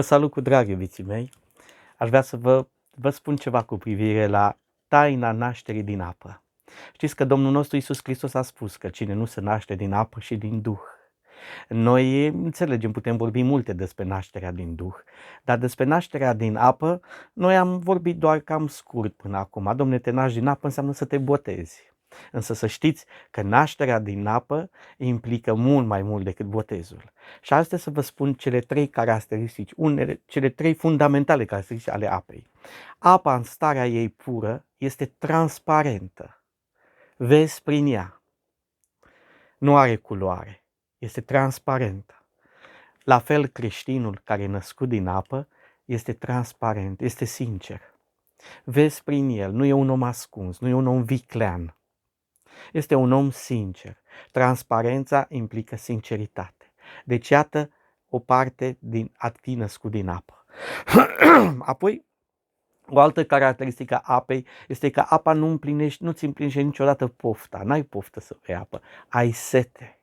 Salut cu drag, iubiții mei! Aș vrea să vă spun ceva cu privire la taina nașterii din apă. Știți că Domnul nostru Iisus Hristos a spus că cine nu se naște din apă și din Duh. Noi înțelegem, putem vorbi multe despre nașterea din Duh, dar despre nașterea din apă, noi am vorbit doar cam scurt până acum. Dom'le, te naști din apă înseamnă să te botezi. Însă să știți că nașterea din apă implică mult mai mult decât botezul. Și astăzi să vă spun cele trei caracteristici, cele trei fundamentale caracteristici ale apei. Apa în starea ei pură este transparentă. Vezi prin ea. Nu are culoare. Este transparentă. La fel creștinul care e născut din apă este transparent, este sincer. Vezi prin el, nu e un om ascuns, nu e un om viclean. Este un om sincer. Transparența implică sinceritate. Deci iată o parte din a fi născut din apă. Apoi, o altă caracteristică a apei este că apa nu-ți împlinește niciodată pofta. N-ai poftă să bei apă, ai sete.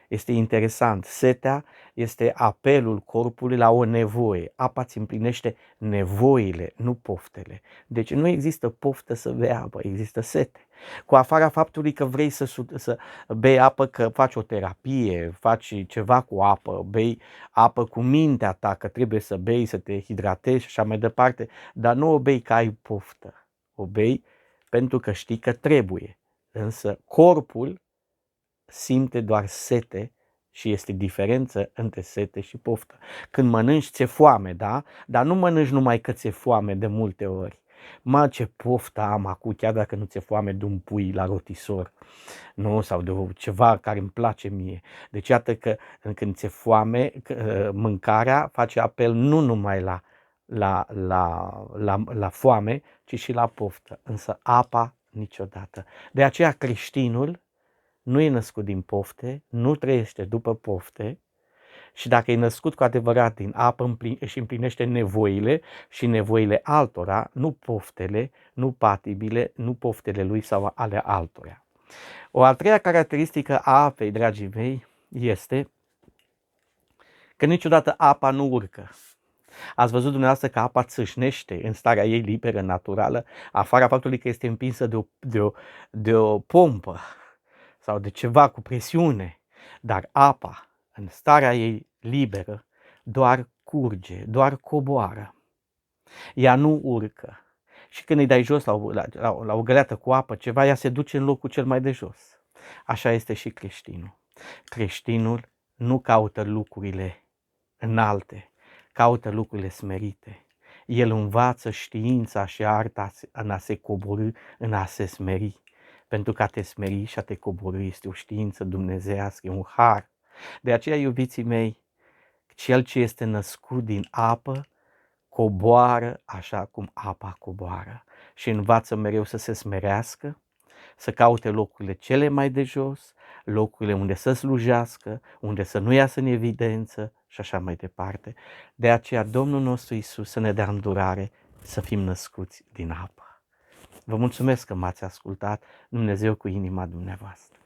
Este interesant, setea este apelul corpului la o nevoie. Apa îți împlinește nevoile, nu poftele. Deci nu există poftă să bei apă, există sete. Cu afara faptului că vrei să bei apă, că faci o terapie, faci ceva cu apă, bei apă cu mintea ta, că trebuie să bei, să te hidratezi și așa mai departe, dar nu o bei că ai poftă. O bei pentru că știi că trebuie. Însă corpul simte doar sete și este diferență între sete și poftă. Când mănânci, ți-e foame, da? Dar nu mănânci numai că ți-e foame de multe ori. Mă, ce poftă am acum, chiar dacă nu ți-e foame de un pui la rotisor, nu? Sau de ceva care îmi place mie. Deci iată că când ți-e foame, mâncarea face apel nu numai la foame, ci și la poftă. Însă apa niciodată. De aceea creștinul nu e născut din pofte, nu trăiește după pofte și dacă e născut cu adevărat din apă, își împlinește nevoile și nevoile altora, nu poftele, nu patibile, nu poftele lui sau ale altora. O a treia caracteristică a apei, dragii mei, este că niciodată apa nu urcă. Ați văzut dumneavoastră că apa țâșnește în starea ei liberă, naturală, afara faptului că este împinsă de o pompă sau de ceva cu presiune, dar apa, în starea ei liberă, doar curge, doar coboară. Ea nu urcă. Și când îi dai jos la o găleată cu apă, ceva, ea se duce în locul cel mai de jos. Așa este și creștinul. Creștinul nu caută lucrurile înalte, caută lucrurile smerite. El învață știința și arta în a se coborî, în a se smeri. Pentru că a te smeri și a te coborî este o știință dumnezeiască, e un har. De aceea, iubiții mei, cel ce este născut din apă coboară așa cum apa coboară și învață mereu să se smerească, să caute locurile cele mai de jos, locurile unde să slujească, unde să nu iasă în evidență și așa mai departe. De aceea Domnul nostru Iisus să ne dea îndurare să fim născuți din apă. Vă mulțumesc că m-ați ascultat, Dumnezeu cu inima dumneavoastră.